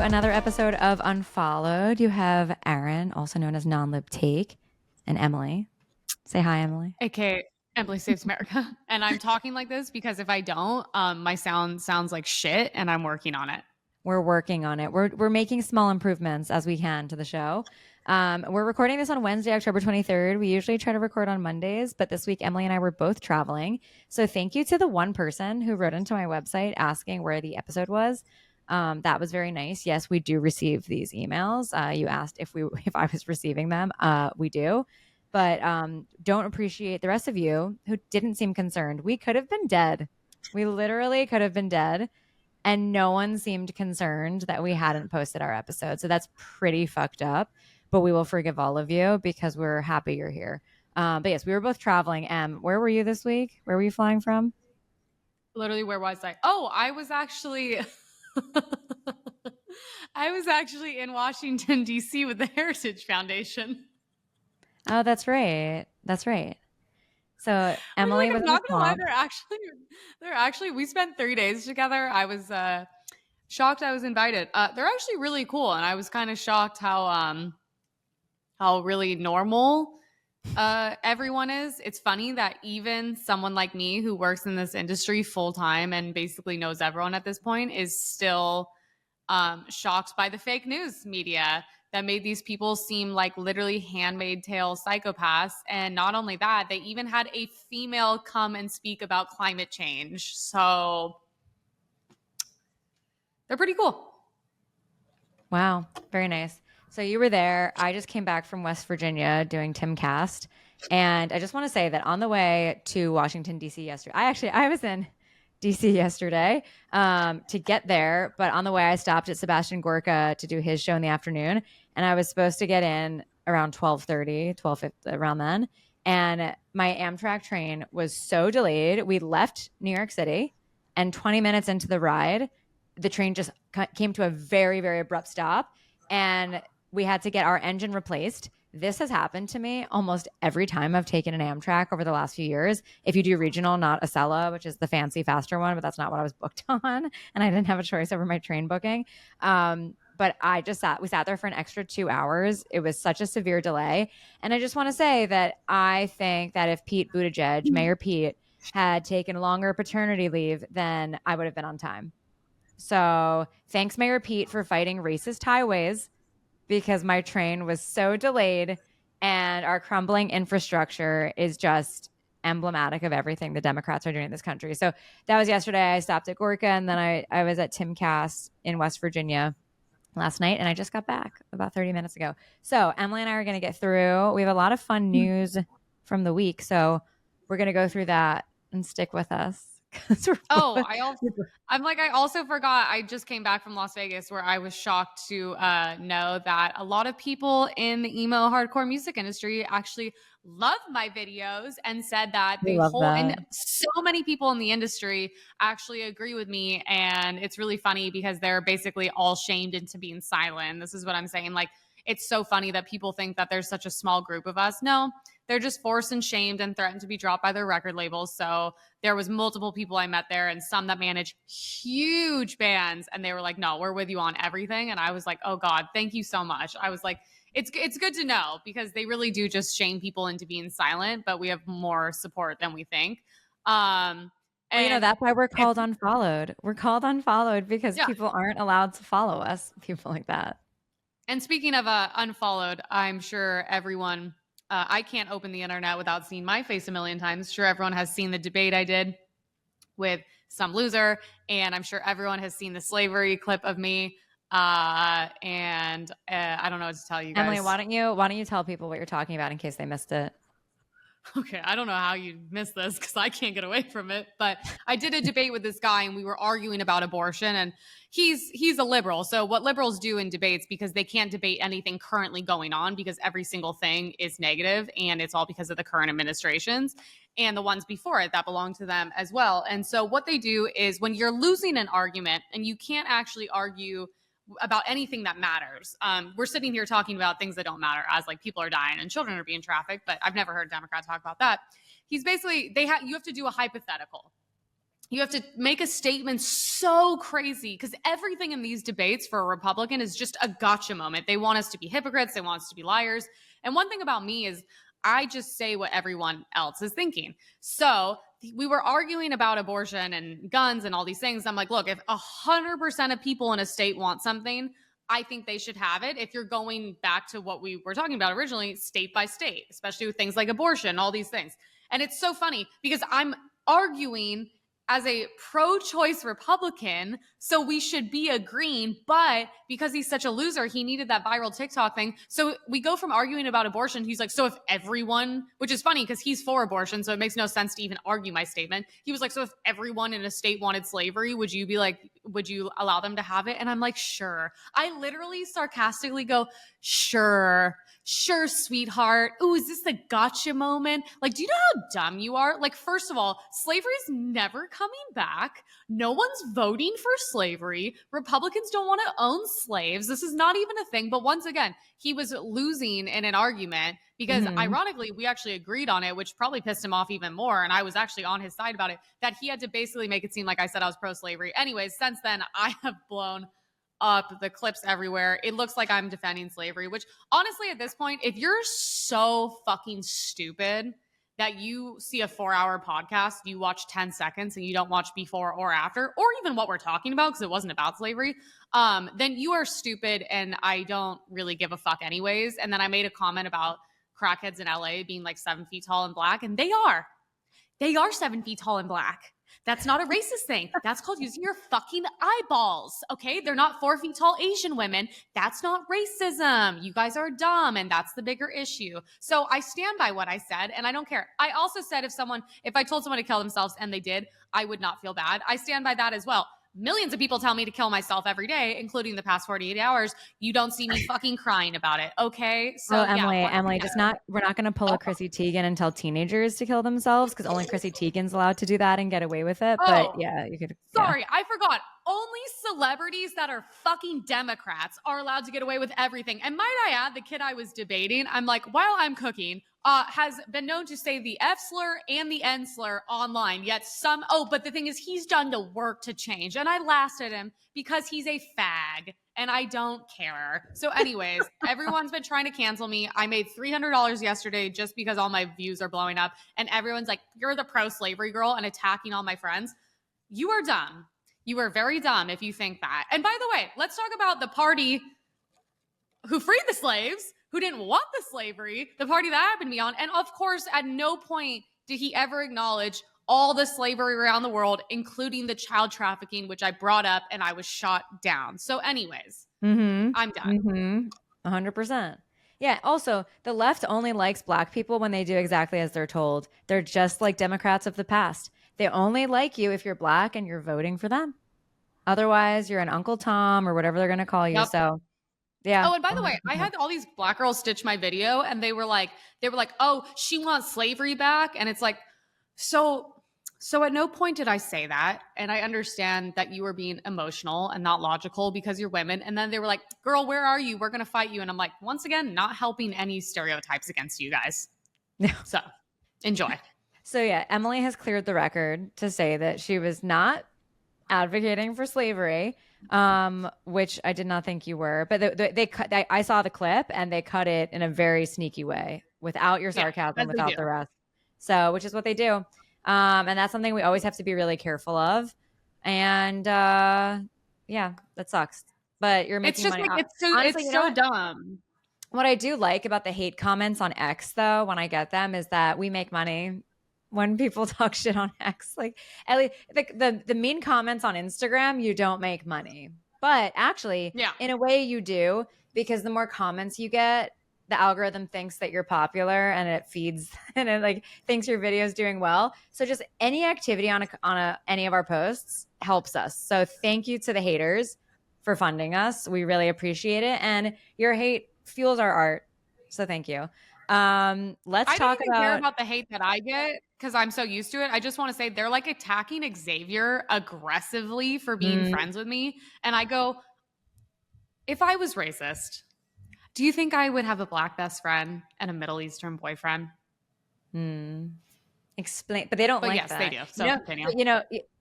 another episode of Unfollowed. You have Arynne, also known as Non-Lib Take, and Emily. Say hi, Emily. AKA Emily Saves America. And I'm talking like this because if I don't, my sound sounds like shit, and I'm working on it. We're working on it. We're making small improvements as we can to the show. We're recording this on Wednesday, October 23rd. We usually try to record on Mondays, but this week Emily and I were both traveling. So thank you to the one person who wrote into my website asking where the episode was. That was very nice. Yes, we do receive these emails. You asked if I was receiving them. We do, but don't appreciate the rest of you who didn't seem concerned. We could have been dead. We literally could have been dead. And no one seemed concerned that we hadn't posted our episode. So that's pretty fucked up. But we will forgive all of you because we're happy you're here. But yes, we were both traveling. Where were you this week? Where were you flying from? Literally, where was I? Oh, I was actually in Washington, D.C. with the Heritage Foundation. Oh, that's right. That's right. So Emily was I'm not gonna lie, they're actually we spent 3 days together. I was shocked I was invited. They're actually really cool, and I was kind of shocked how really normal everyone is. It's funny that even someone like me who works in this industry full time and basically knows everyone at this point is still shocked by the fake news media that made these people seem like literally handmaid tale psychopaths. And not only that, they even had a female come and speak about climate change. So they're pretty cool. Wow. Very nice. So you were there. I just came back from West Virginia doing Timcast. And I just want to say that on the way to Washington, D.C. yesterday, I was in D.C. yesterday to get there. But on the way, I stopped at Sebastian Gorka to do his show in the afternoon. And I was supposed to get in around 12:50, around then. And my Amtrak train was so delayed. We left New York City, and 20 minutes into the ride, the train just came to a very, very abrupt stop. And we had to get our engine replaced. This has happened to me almost every time I've taken an Amtrak over the last few years. If you do regional, not Acela, which is the fancy, faster one, but that's not what I was booked on. And I didn't have a choice over my train booking. But we sat there for an extra 2 hours. It was such a severe delay. And I just want to say that I think that if Pete Buttigieg, Mayor Pete, had taken longer paternity leave, then I would have been on time. So thanks, Mayor Pete, for fighting racist highways, because my train was so delayed, and our crumbling infrastructure is just emblematic of everything the Democrats are doing in this country. So that was yesterday. I stopped at Gorka, and then I was at Timcast in West Virginia last night, and I just got back about 30 minutes ago. So Emily and I are going to get through. We have a lot of fun news from the week, so we're going to go through that and stick with us. I also forgot. I just came back from Las Vegas, where I was shocked to know that a lot of people in the emo hardcore music industry actually loved my videos and said that and so many people in the industry actually agree with me. And it's really funny because they're basically all shamed into being silent. This is what I'm saying. Like, it's so funny that people think that there's such a small group of us. No, they're just forced and shamed and threatened to be dropped by their record labels. So there was multiple people I met there, and some that manage huge bands, and they were like, no, we're with you on everything. And I was like, oh God, thank you so much. I was like, it's good to know, because they really do just shame people into being silent, but we have more support than we think. And that's why we're called Unfollowed. We're called Unfollowed because people aren't allowed to follow us, people like that. And speaking of Unfollowed, I'm sure everyone, I can't open the internet without seeing my face a million times. Sure, everyone has seen the debate I did with some loser, and I'm sure everyone has seen the slavery clip of me. I don't know what to tell you guys. Emily, why don't you tell people what you're talking about in case they missed it? Okay, I don't know how you missed this because I can't get away from it. But I did a debate with this guy, and we were arguing about abortion, and he's a liberal. So what liberals do in debates, because they can't debate anything currently going on because every single thing is negative, and it's all because of the current administrations and the ones before it that belong to them as well. And so what they do is, when you're losing an argument and you can't actually argue about anything that matters. We're sitting here talking about things that don't matter, as like people are dying and children are being trafficked, but I've never heard Democrats talk about that. He's basically, you have to do a hypothetical. You have to make a statement so crazy because everything in these debates for a Republican is just a gotcha moment. They want us to be hypocrites. They want us to be liars. And one thing about me is I just say what everyone else is thinking. So we were arguing about abortion and guns and all these things. I'm like, look, if 100% of people in a state want something, I think they should have it. If you're going back to what we were talking about originally, state by state, especially with things like abortion, all these things. And it's so funny because I'm arguing as a pro-choice Republican, so we should be agreeing, but because he's such a loser, he needed that viral TikTok thing. So we go from arguing about abortion, he's like, so if everyone, which is funny because he's for abortion, so it makes no sense to even argue my statement. He was like, so if everyone in a state wanted slavery, would you allow them to have it? And I'm like, sure. I literally sarcastically go, sure, sweetheart. Ooh, is this the gotcha moment? Like, do you know how dumb you are? Like, first of all, slavery is never coming back. No one's voting for slavery. Republicans don't want to own slaves. This is not even a thing. But once again, he was losing in an argument because ironically, we actually agreed on it, which probably pissed him off even more. And I was actually on his side about it, that he had to basically make it seem like I said I was pro-slavery. Anyways, since then, I have blown up the clips everywhere. It looks like I'm defending slavery, which honestly, at this point, if you're so fucking stupid that you see a 4-hour podcast, you watch 10 seconds and you don't watch before or after, or even what we're talking about, because it wasn't about slavery, then you are stupid and I don't really give a fuck anyways. And then I made a comment about crackheads in LA being like 7 feet tall and black, and they are 7 feet tall and black. That's not a racist thing. That's called using your fucking eyeballs, okay? They're not 4 feet tall Asian women. That's not racism. You guys are dumb, and that's the bigger issue. So I stand by what I said, and I don't care. I also said if I told someone to kill themselves and they did, I would not feel bad. I stand by that as well. Millions of people tell me to kill myself every day, including the past 48 hours. You don't see me fucking crying about it, okay? So Emily, we're not going to pull a Chrissy Teigen and tell teenagers to kill themselves because only Chrissy Teigen's allowed to do that and get away with it. But yeah, you could. Sorry, I forgot. Only celebrities that are fucking Democrats are allowed to get away with everything. And might I add, the kid I was debating, I'm like, while I'm cooking, has been known to say the F slur and the N slur online. Yet but the thing is, he's done the work to change. And I laughed at him because he's a fag and I don't care. So anyways, everyone's been trying to cancel me. I made $300 yesterday just because all my views are blowing up. And everyone's like, you're the pro-slavery girl and attacking all my friends. You are dumb. You are very dumb if you think that. And by the way, let's talk about the party who freed the slaves, who didn't want the slavery, the party that happened to be on. And of course, at no point did he ever acknowledge all the slavery around the world, including the child trafficking, which I brought up and I was shot down. So anyways, I'm done. 100%. Yeah. Also, the left only likes black people when they do exactly as they're told. They're just like Democrats of the past. They only like you if you're black and you're voting for them. Otherwise, you're an Uncle Tom or whatever they're going to call you. Yep. So, yeah. Oh, and by the way, I had all these black girls stitch my video and they were like, oh, she wants slavery back. And it's like, so at no point did I say that. And I understand that you were being emotional and not logical because you're women. And then they were like, girl, where are you? We're going to fight you. And I'm like, once again, not helping any stereotypes against you guys. So enjoy. So yeah, Emily has cleared the record to say that she was not advocating for slavery, which I did not think you were. But I saw the clip and they cut it in a very sneaky way without your sarcasm, without the rest. So, which is what they do. And that's something we always have to be really careful of. And yeah, that sucks. But you're making money. It's so dumb. What I do like about the hate comments on X, though, when I get them, is that we make money when people talk shit on X. Like, at least the mean comments on Instagram, you don't make money. But actually, in a way you do, because the more comments you get, the algorithm thinks that you're popular and it feeds and it like thinks your video is doing well. So just any activity on any of our posts helps us. So thank you to the haters for funding us. We really appreciate it. And your hate fuels our art. So thank you. Let's talk about. Care about the hate that I get because I'm so used to it. I just want to say they're like attacking Xavier aggressively for being friends with me. And I go, if I was racist, do you think I would have a black best friend and a Middle Eastern boyfriend? Explain, but they don't But like yes, they that. do. So continue.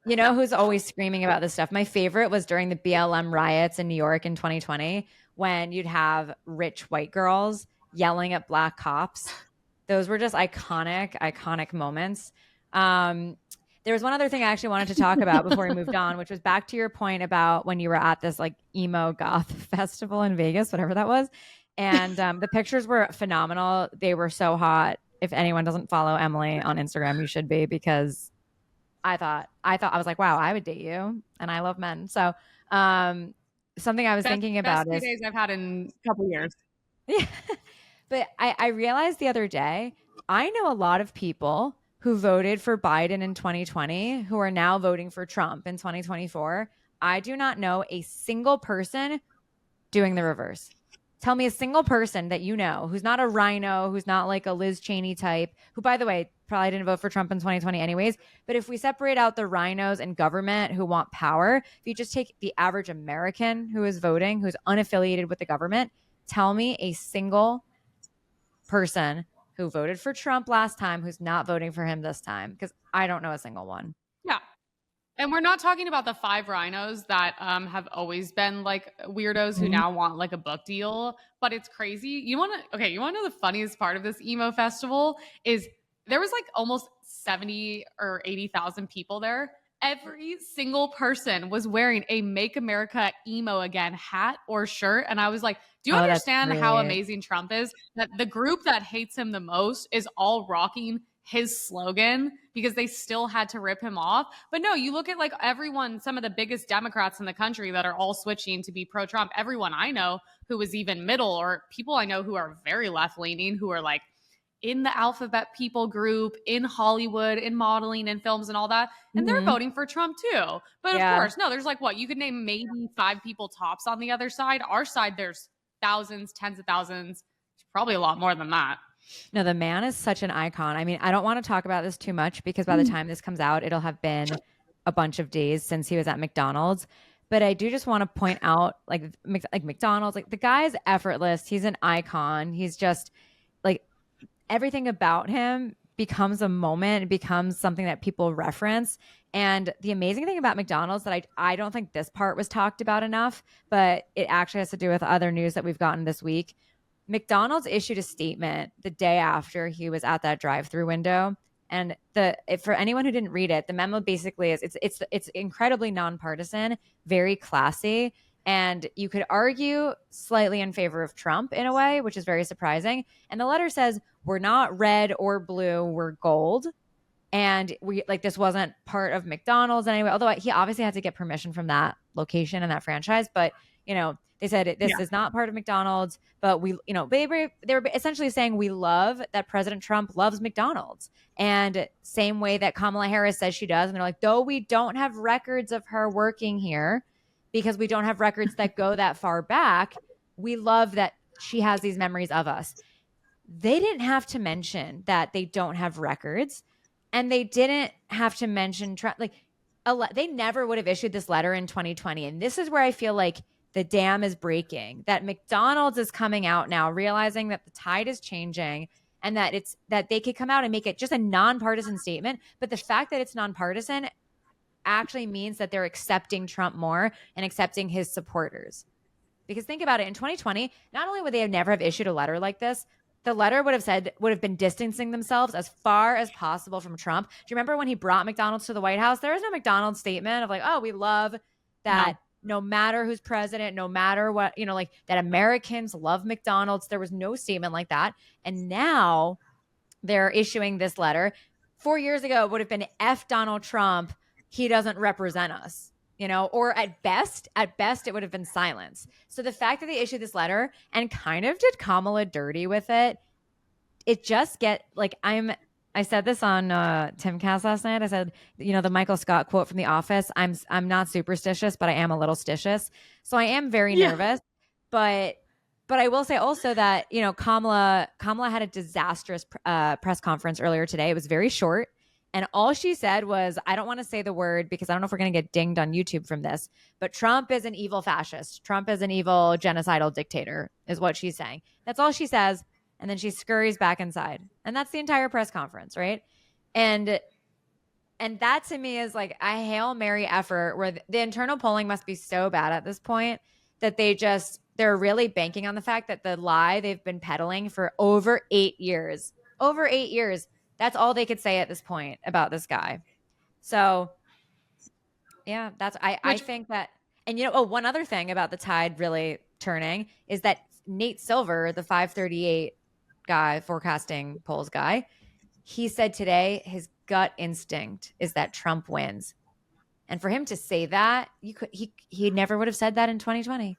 You know who's always screaming about this stuff? My favorite was during the BLM riots in New York in 2020 when you'd have rich white girls yelling at black cops. Those were just iconic moments. There was one other thing I actually wanted to talk about before we moved on, which was back to your point about when you were at this like emo goth festival in Vegas, whatever that was. And the pictures were phenomenal. They were so hot. If anyone doesn't follow Emily on Instagram, you should be, because I was like, wow, I would date you, and I love men. So, something I was thinking Best about few is, days I've had in a couple years. yeah, but I realized the other day, I know a lot of people who voted for Biden in 2020 who are now voting for Trump in 2024. I do not know a single person doing the reverse. Tell me a single person that you know who's not a rhino, who's not like a Liz Cheney type, who, by the way, probably didn't vote for Trump in 2020 anyways. But if we separate out the rhinos and government who want power, if you just take the average American who is voting, who's unaffiliated with the government, tell me a single person who voted for Trump last time who's not voting for him this time, because I don't know a single one. Yeah. And we're not talking about the 5 rhinos that have always been like weirdos who now want like a book deal, but it's crazy. You want to know the funniest part of this emo festival is there was like almost 70 or 80,000 people there. Every single person was wearing a Make America Emo Again hat or shirt, and I was like, do you understand how amazing Trump is? That the group that hates him the most is all rocking his slogan because they still had to rip him off. But no, you look at like everyone, some of the biggest Democrats in the country that are all switching to be pro-Trump. Everyone I know who is even middle, or people I know who are very left-leaning, who are like in the alphabet people group, in Hollywood, in modeling and films and all that. And they're voting for Trump too. But of course, no, there's like what? You could name maybe 5 people tops on the other side. Our side, there's thousands, tens of thousands, probably a lot more than that. No, the man is such an icon. I mean, I don't want to talk about this too much because by the time this comes out, it'll have been a bunch of days since he was at McDonald's. But I do just want to point out, like McDonald's, like the guy's effortless. He's an icon. He's just like everything about him becomes a moment. It becomes something that people reference. And the amazing thing about McDonald's that I don't think this part was talked about enough, but it actually has to do with other news that we've gotten this week. McDonald's issued a statement the day after he was at that drive-through window, and for anyone who didn't read it, the memo basically is it's incredibly nonpartisan, very classy, and you could argue slightly in favor of Trump in a way, which is very surprising. And the letter says, "We're not red or blue, we're gold." And we like this wasn't part of McDonald's anyway, although he obviously had to get permission from that location and that franchise, but they said this is not part of McDonald's, but they were essentially saying we love that President Trump loves McDonald's, and same way that Kamala Harris says she does. And they're like, though we don't have records of her working here because we don't have records that go that far back, we love that she has these memories of us. They didn't have to mention that they don't have records, and they didn't have to mention Trump. Like they never would have issued this letter in 2020, and this is where I feel like the dam is breaking, that McDonald's is coming out now, realizing that the tide is changing and that they could come out and make it just a nonpartisan statement. But the fact that it's nonpartisan actually means that they're accepting Trump more and accepting his supporters. Because think about it, in 2020, not only would they never have issued a letter like this, the letter would have been distancing themselves as far as possible from Trump. Do you remember when he brought McDonald's to the White House? There was no McDonald's statement of like, oh, we love that. No matter who's president, no matter what, like that Americans love McDonald's. There was no statement like that. And now they're issuing this letter. 4 years ago, it would have been F Donald Trump. He doesn't represent us, or at best, it would have been silence. So the fact that they issued this letter and kind of did Kamala dirty with it, it just I said this on Timcast last night. I said, the Michael Scott quote from The Office, I'm not superstitious, but I am a little stitious. So I am very nervous. But I will say also that, Kamala had a disastrous press conference earlier today. It was very short. And all she said was, I don't want to say the word because I don't know if we're going to get dinged on YouTube from this, but Trump is an evil fascist. Trump is an evil genocidal dictator is what she's saying. That's all she says. And then she scurries back inside. And that's the entire press conference, right? And that to me is like a Hail Mary effort where the internal polling must be so bad at this point that they're really banking on the fact that the lie they've been peddling for over 8 years, that's all they could say at this point about this guy. So yeah, I Which think that, and one other thing about the tide really turning is that Nate Silver, the 538 guy, forecasting polls guy, he said today his gut instinct is that Trump wins. And for him to say that, he never would have said that in 2020.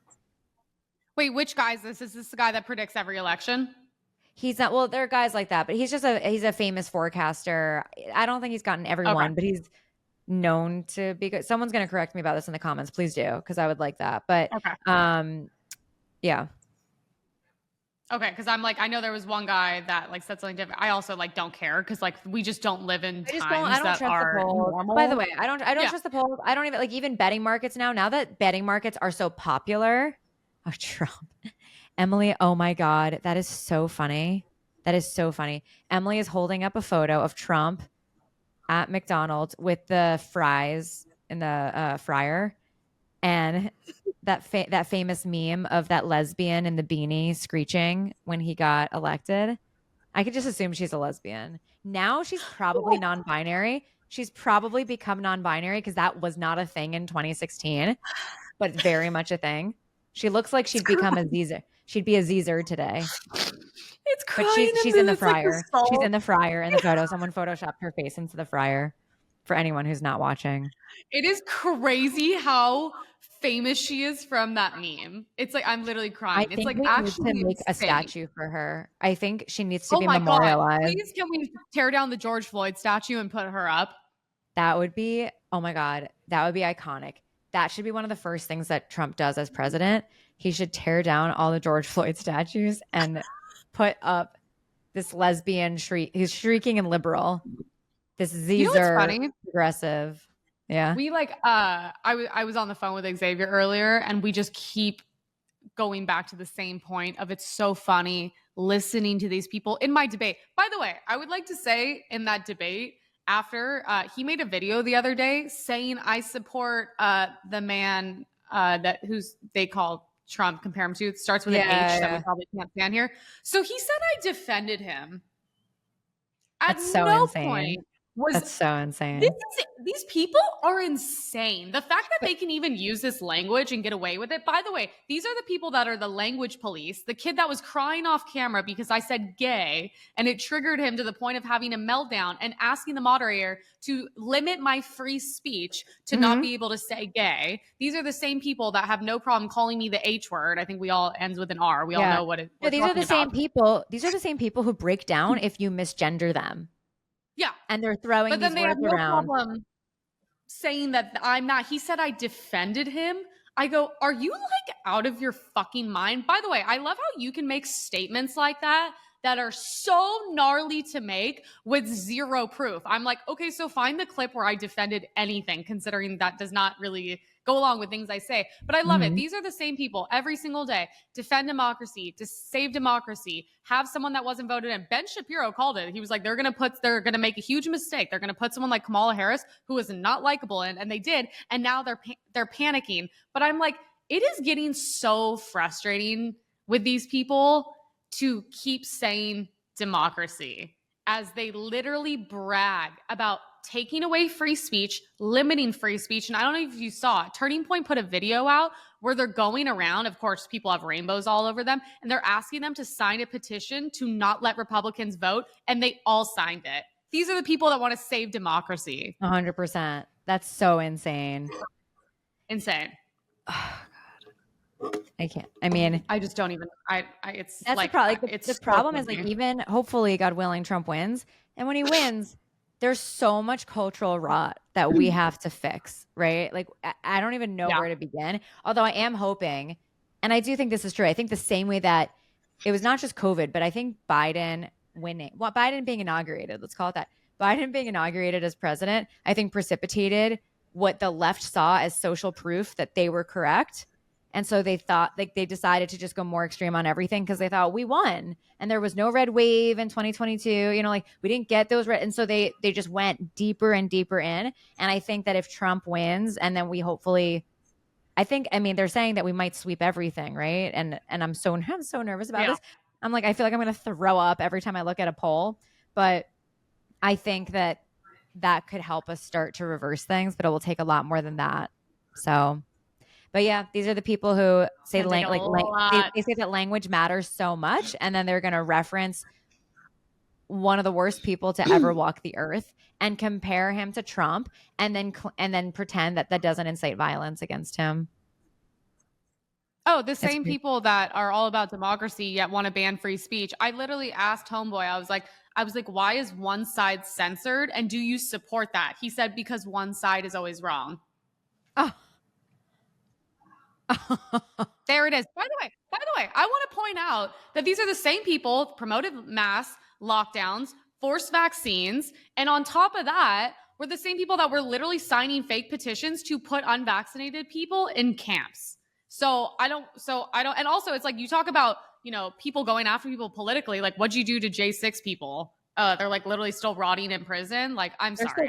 wait, which guy is this? Is this the guy that predicts every election? He's not, well, there are guys like that, but he's a famous forecaster. I don't think he's gotten everyone, Okay. but he's known to be good. Someone's going to correct me about this in the comments. Please do, because I would like that. But Okay. Yeah. Okay, because I'm like, I know there was one guy that like said something different. I also like don't care because like we just don't live in times that are normal. By the way, I don't trust the polls. I don't even betting markets now that betting markets are so popular. Oh, Trump. Emily, oh my God, that is so funny. That is so funny. Emily is holding up a photo of Trump at McDonald's with the fries in the fryer, and that famous meme of that lesbian in the beanie screeching when he got elected. I could just assume she's a lesbian. Now she's probably non-binary. She's probably become non-binary because that was not a thing in 2016, but it's very much a thing. She looks like she'd become a Zer. She'd be a Zer today. It's crying. But she's in the fryer. Like she's in the fryer in the photo. Someone photoshopped her face into the fryer for anyone who's not watching. It is crazy how famous she is from that meme. It's like I'm literally crying. It's like actually need to make a statue for her. I think she needs to be memorialized. God. Please, can we tear down the George Floyd statue and put her up? That would be, oh my God, that would be iconic. That should be one of the first things that Trump does as president. He should tear down all the George Floyd statues and put up this lesbian who's shrieking and liberal. This Zer progressive. Yeah. We like I was on the phone with Xavier earlier and we just keep going back to the same point of it's so funny listening to these people in my debate. By the way, I would like to say in that debate after he made a video the other day saying I support the man who's they call Trump, compare him to. It starts with an H that we probably can't stand here. So he said I defended him. That's so insane. That's so insane. These people are insane. The fact that they can even use this language and get away with it. By the way, these are the people that are the language police. The kid that was crying off camera because I said gay and it triggered him to the point of having a meltdown and asking the moderator to limit my free speech to not be able to say gay. These are the same people that have no problem calling me the H word. I think we all ends with an R. We all know what it is. These are the same people. These are the same people who break down if you misgender them. Yeah. And they're throwing but then these they words have no around. Problem saying that I'm not. He said I defended him. I go, are you like out of your fucking mind? By the way, I love how you can make statements like that are so gnarly to make with zero proof. I'm like, okay, so find the clip where I defended anything, considering that does not really go along with things I say. But I love it. These are the same people every single day. Defend democracy, to save democracy, have someone that wasn't voted in. Ben Shapiro called it. He was like, they're going to make a huge mistake. They're going to put someone like Kamala Harris, who is not likable. And they did. And now they're panicking. But I'm like, it is getting so frustrating with these people to keep saying democracy as they literally brag about taking away free speech, limiting free speech. And I don't know if you saw it. Turning Point put a video out where they're going around. Of course, people have rainbows all over them. And they're asking them to sign a petition to not let Republicans vote. And they all signed it. These are the people that want to save democracy. 100%. That's so insane. Insane. Oh, God. I can't. I mean, I just don't even. It's that's like, the problem. The problem is funny. like, even hopefully, God willing, Trump wins. And when he wins, there's so much cultural rot that we have to fix, right? Like, I don't even know where to begin. Although I am hoping, and I do think this is true. I think the same way that it was not just COVID, but I think Biden being inaugurated, let's call it that. Biden being inaugurated as president, I think precipitated what the left saw as social proof that they were correct. And so they thought, like, they decided to just go more extreme on everything because they thought we won and there was no red wave in 2022. You know, like we didn't get those red. And so they just went deeper and deeper in. And I think that if Trump wins and then we hopefully, I mean, they're saying that we might sweep everything, right? And I'm so nervous about this. I'm like, I feel like I'm going to throw up every time I look at a poll. But I think that could help us start to reverse things, but it will take a lot more than that. So, but yeah, these are the people who say they say that language matters so much, and then they're going to reference one of the worst people to ever walk the earth and compare him to Trump, and then pretend that doesn't incite violence against him. Oh, the same people that are all about democracy yet want to ban free speech. I literally asked Homeboy, I was like, why is one side censored? And do you support that? He said, because one side is always wrong. Oh. There it is. By the way, I want to point out that these are the same people promoted mass lockdowns, forced vaccines, and on top of that, were the same people that were literally signing fake petitions to put unvaccinated people in camps. So I don't, and also it's like you talk about, you know, people going after people politically, like what'd you do to J6 people? They're like literally still rotting in prison. Like, I'm sorry.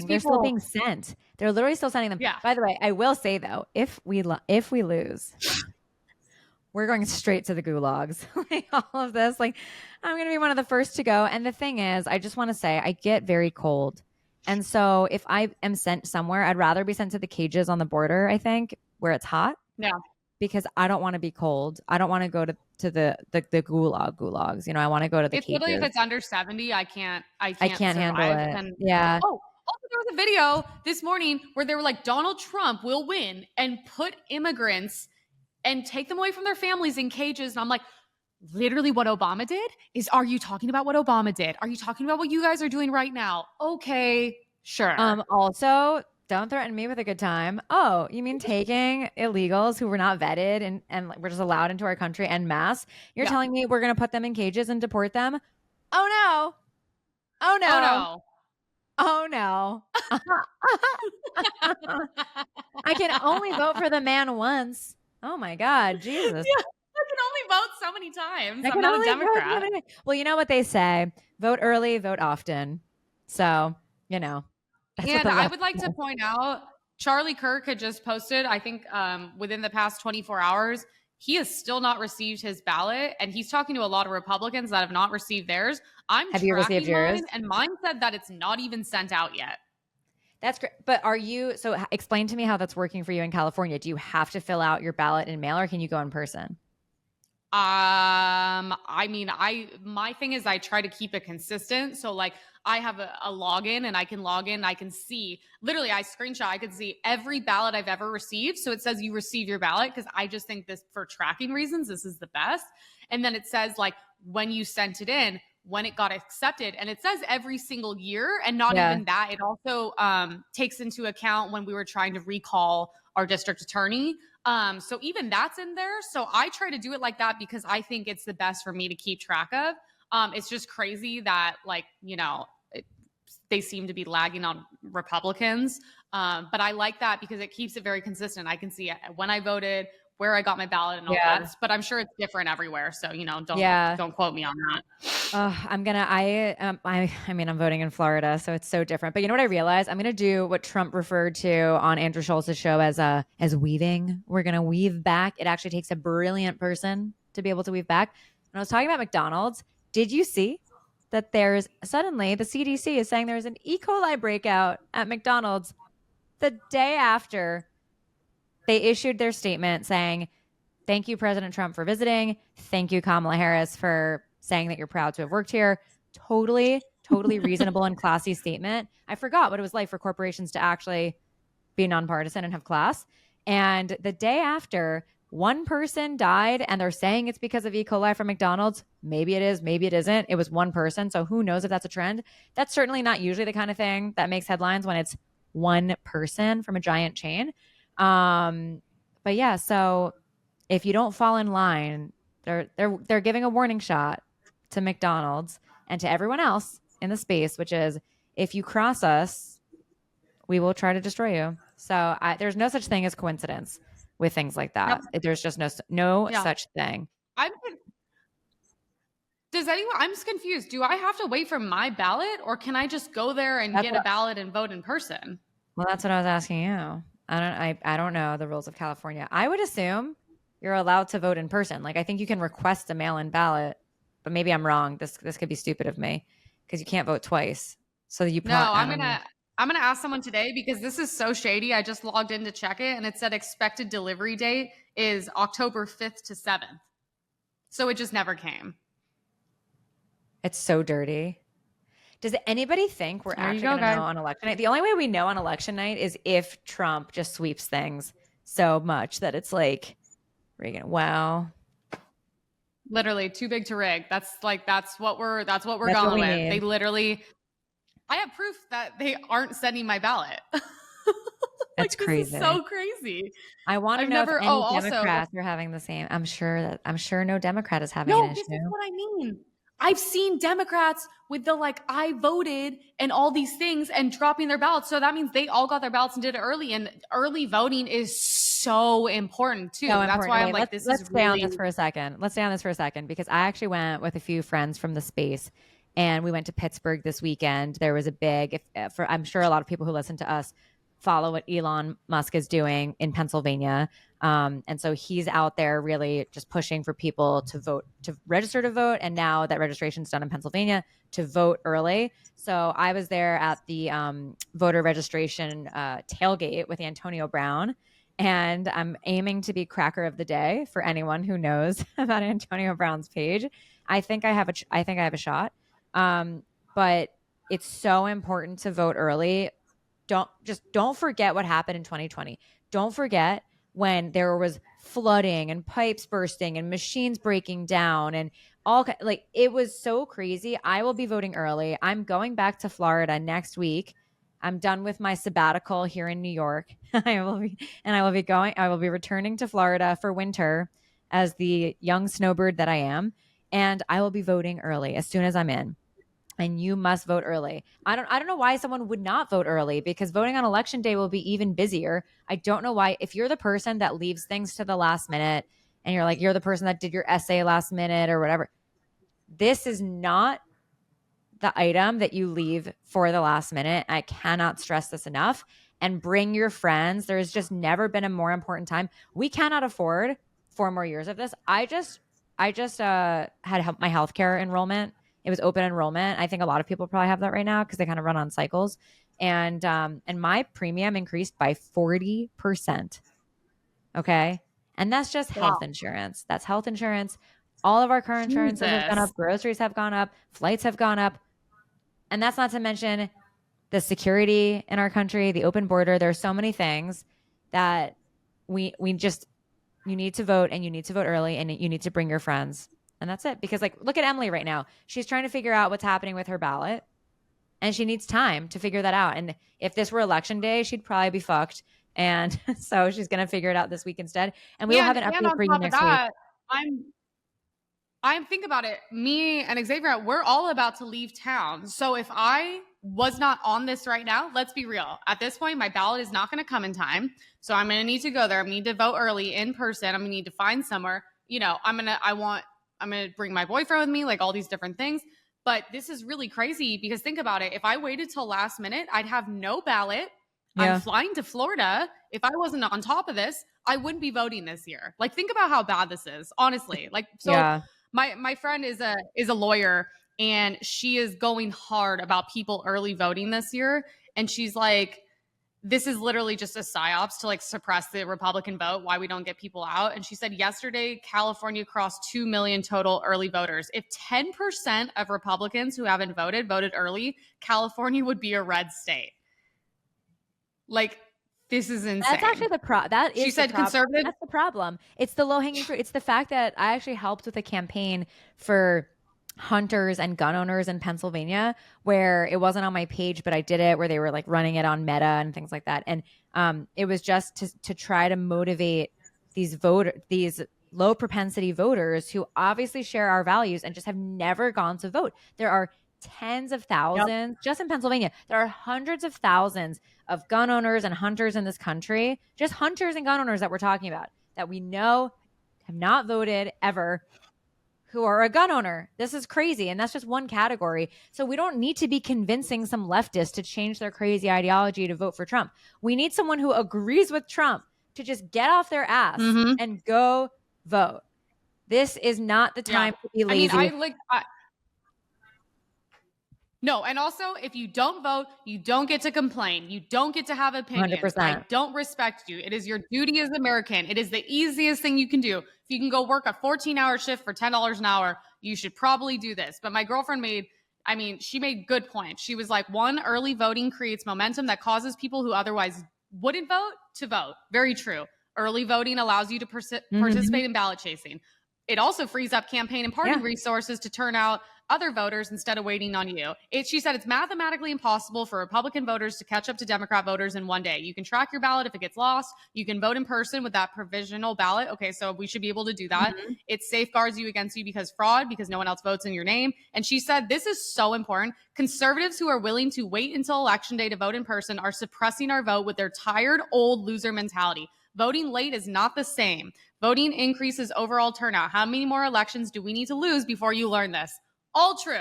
They're still being sent. They're literally still sending them. Yeah. By the way, I will say though, if we lose, we're going straight to the gulags. Like all of this, like I'm going to be one of the first to go. And the thing is, I just want to say I get very cold. And so if I am sent somewhere, I'd rather be sent to the cages on the border, I think, where it's hot. Yeah. Because I don't want to be cold. I don't want to go to the gulags. You know, I want to go to the cages. Literally, if it's under 70, I can't handle it. And, yeah. Oh, also there was a video this morning where they were like, Donald Trump will win and put immigrants and take them away from their families in cages. And I'm like, literally what Obama did are you talking about what Obama did? Are you talking about what you guys are doing right now? Okay, sure. Also, don't threaten me with a good time. Oh, you mean taking illegals who were not vetted and were just allowed into our country en masse? You're telling me we're going to put them in cages and deport them? Oh, no. Oh, no. Oh, no. I can only vote for the man once. Oh, my God. Jesus. Yeah, I can only vote so many times. I'm not a Democrat. Well, you know what they say. Vote early, vote often. So, you know. And I would like to point out, Charlie Kirk had just posted, I think within the past 24 hours, he has still not received his ballot. And he's talking to a lot of Republicans that have not received theirs. Have you received yours? And mine said that it's not even sent out yet. That's great. But explain to me how that's working for you in California. Do you have to fill out your ballot in mail or can you go in person? I mean, my thing is I try to keep it consistent. So like I have a login and I can log in. I can see literally I could see every ballot I've ever received. So it says you receive your ballot because I just think this for tracking reasons, this is the best. And then it says like when you sent it in, when it got accepted, and it says every single year. And not even that, it also takes into account when we were trying to recall our district attorney. So even that's in there. So I try to do it like that because I think it's the best for me to keep track of. It's just crazy that like, you know, they seem to be lagging on Republicans. But I like that because it keeps it very consistent. I can see when I voted, where I got my ballot and all that. But I'm sure it's different everywhere. So, you know, don't quote me on that. I'm voting in Florida, so it's so different. But you know what I realized? I'm going to do what Trump referred to on Andrew Schultz's show as weaving. We're going to weave back. It actually takes a brilliant person to be able to weave back. When I was talking about McDonald's, did you see that suddenly the CDC is saying there's an E. coli breakout at McDonald's the day after they issued their statement saying, thank you, President Trump, for visiting. Thank you, Kamala Harris, for saying that you're proud to have worked here. Totally reasonable and classy statement. I forgot what it was like for corporations to actually be nonpartisan and have class. And the day after, one person died and they're saying it's because of E. coli from McDonald's. Maybe it is, maybe it isn't. It was one person. So who knows if that's a trend? That's certainly not usually the kind of thing that makes headlines when it's one person from a giant chain. But yeah, so if you don't fall in line, they're giving a warning shot to McDonald's and to everyone else in the space, which is if you cross us, we will try to destroy you. So there's no such thing as coincidence. with things like Yep. that. There's just no Yeah. such thing. Does anyone? I'm just confused. Do I have to wait for my ballot, or can I just go there and get a ballot and vote in person? Well, that's what I was asking you. I don't know the rules of California. I would assume you're allowed to vote in person. Like I think you can request a mail-in ballot, but maybe I'm wrong. This could be stupid of me because you can't vote twice. So you No, I'm gonna ask someone today because this is so shady. I just logged in to check it and it said expected delivery date is October 5th to 7th. So it just never came. It's so dirty. Does anybody think we're actually going to know on election night? The only way we know on election night is if Trump just sweeps things so much that it's like, Reagan, wow. Literally too big to rig. That's what we're going with. Need. They literally, I have proof that they aren't sending my ballot. That's crazy. This is so crazy. I want to know if any Democrats are having the same. I'm sure no Democrat is having an issue. This is what I mean. I've seen Democrats with the I voted and all these things and dropping their ballots. So that means they all got their ballots and did it early. And early voting is so important too. That's why I'm like, let's stay on this for a second. Let's stay on this for a second because I actually went with a few friends from the space and we went to Pittsburgh this weekend. There was a big, I'm sure a lot of people who listen to us follow what Elon Musk is doing in Pennsylvania. And so he's out there really just pushing for people to vote, to register to vote. And now that registration's done in Pennsylvania, to vote early. So I was there at the voter registration tailgate with Antonio Brown. And I'm aiming to be cracker of the day for anyone who knows about Antonio Brown's page. I think I have a shot. But it's so important to vote early. Don't forget what happened in 2020. Don't forget when there was flooding and pipes bursting and machines breaking down and it was so crazy. I will be voting early. I'm going back to Florida next week. I'm done with my sabbatical here in New York. I will be returning to Florida for winter as the young snowbird that I am. And I will be voting early as soon as I'm in. And you must vote early. I don't know why someone would not vote early because voting on election day will be even busier. I don't know why. If you're the person that leaves things to the last minute and you're the person that did your essay last minute or whatever, this is not the item that you leave for the last minute. I cannot stress this enough. And bring your friends. There's just never been a more important time. We cannot afford 4 more years of this. I just had my healthcare enrollment. It was open enrollment. I think a lot of people probably have that right now because they kind of run on cycles. And my premium increased by 40%. Okay. And that's just health insurance. That's health insurance. All of our car insurances have gone up. Groceries have gone up. Flights have gone up. And that's not to mention the security in our country, the open border. There are so many things that you need to vote and you need to vote early and you need to bring your friends. And that's it. Because look at Emily right now. She's trying to figure out what's happening with her ballot and she needs time to figure that out. And if this were election day, she'd probably be fucked. And so she's going to figure it out this week instead. And we will have an update for you next week. I'm think about it. Me and Xavier, we're all about to leave town. So if I was not on this right now, let's be real. At this point, my ballot is not going to come in time. So I'm going to need to go there. I'm going to need to vote early in person. I'm going to need to find somewhere. I'm going to bring my boyfriend with me, all these different things. But this is really crazy because think about it. If I waited till last minute, I'd have no ballot. Yeah. I'm flying to Florida. If I wasn't on top of this, I wouldn't be voting this year. Think about how bad this is, honestly. Yeah. My friend is a lawyer and she is going hard about people early voting this year. And she's like, this is literally just a psyops to suppress the Republican vote, why we don't get people out. And she said yesterday, California crossed 2 million total early voters. If 10% of Republicans who haven't voted early, California would be a red state. This is insane. That's actually the problem. She said conservative. That's the problem. It's the low-hanging fruit. It's the fact that I actually helped with a campaign for hunters and gun owners in Pennsylvania where it wasn't on my page, but I did it where they were running it on Meta and things like that. And it was just to try to motivate these low propensity voters who obviously share our values and just have never gone to vote. There are tens of thousands, just in Pennsylvania. There are hundreds of thousands of gun owners and hunters in this country, just hunters and gun owners that we're talking about, that we know have not voted ever, who are a gun owner. This is crazy. And that's just one category. So we don't need to be convincing some leftist to change their crazy ideology to vote for Trump. We need someone who agrees with Trump to just get off their ass and go vote. This is not the time to be lazy. No, and also, if you don't vote, you don't get to complain. You don't get to have opinions. 100%. I don't respect you. It is your duty as an American. It is the easiest thing you can do. If you can go work a 14-hour shift for $10 an hour, you should probably do this. But my girlfriend she made good points. She was like, one, early voting creates momentum that causes people who otherwise wouldn't vote to vote. Very true. Early voting allows you to participate in ballot chasing. It also frees up campaign and party resources to turn out other voters instead of waiting on you. She said it's mathematically impossible for Republican voters to catch up to Democrat voters in one day. You can track your ballot if it gets lost. You can vote in person with that provisional ballot. Okay, so we should be able to do that. It safeguards you against because no one else votes in your name. And she said this is so important. Conservatives who are willing to wait until election day to vote in person are suppressing our vote with their tired, old loser mentality. Voting late is not the same. Voting increases overall turnout. How many more elections do we need to lose before you learn this? All true.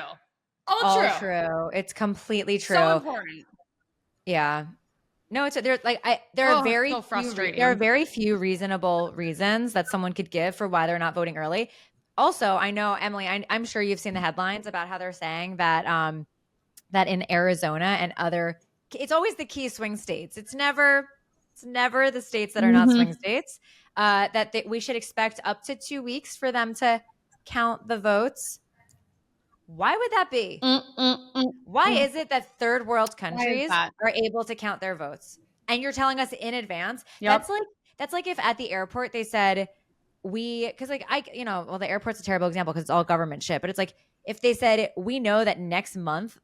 All true. It's completely true. So important. Yeah. No, there are very few reasonable reasons that someone could give for why they're not voting early. Also, I know, Emily, I'm sure you've seen the headlines about how they're saying that that in Arizona and it's always the key swing states. It's never the states that are not swing states. That we should expect up to 2 weeks for them to count the votes. Why would that be? Why is it that third world countries are able to count their votes? And you're telling us in advance? Yep. That's like if at the airport they said the airport's a terrible example because it's all government shit. But it's like if they said, we know that next month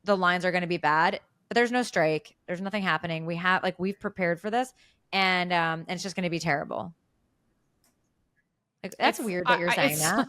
the lines are going to be bad, but there's no strike. There's nothing happening. We've prepared for this and it's just going to be terrible. Like, that's weird that you're saying that.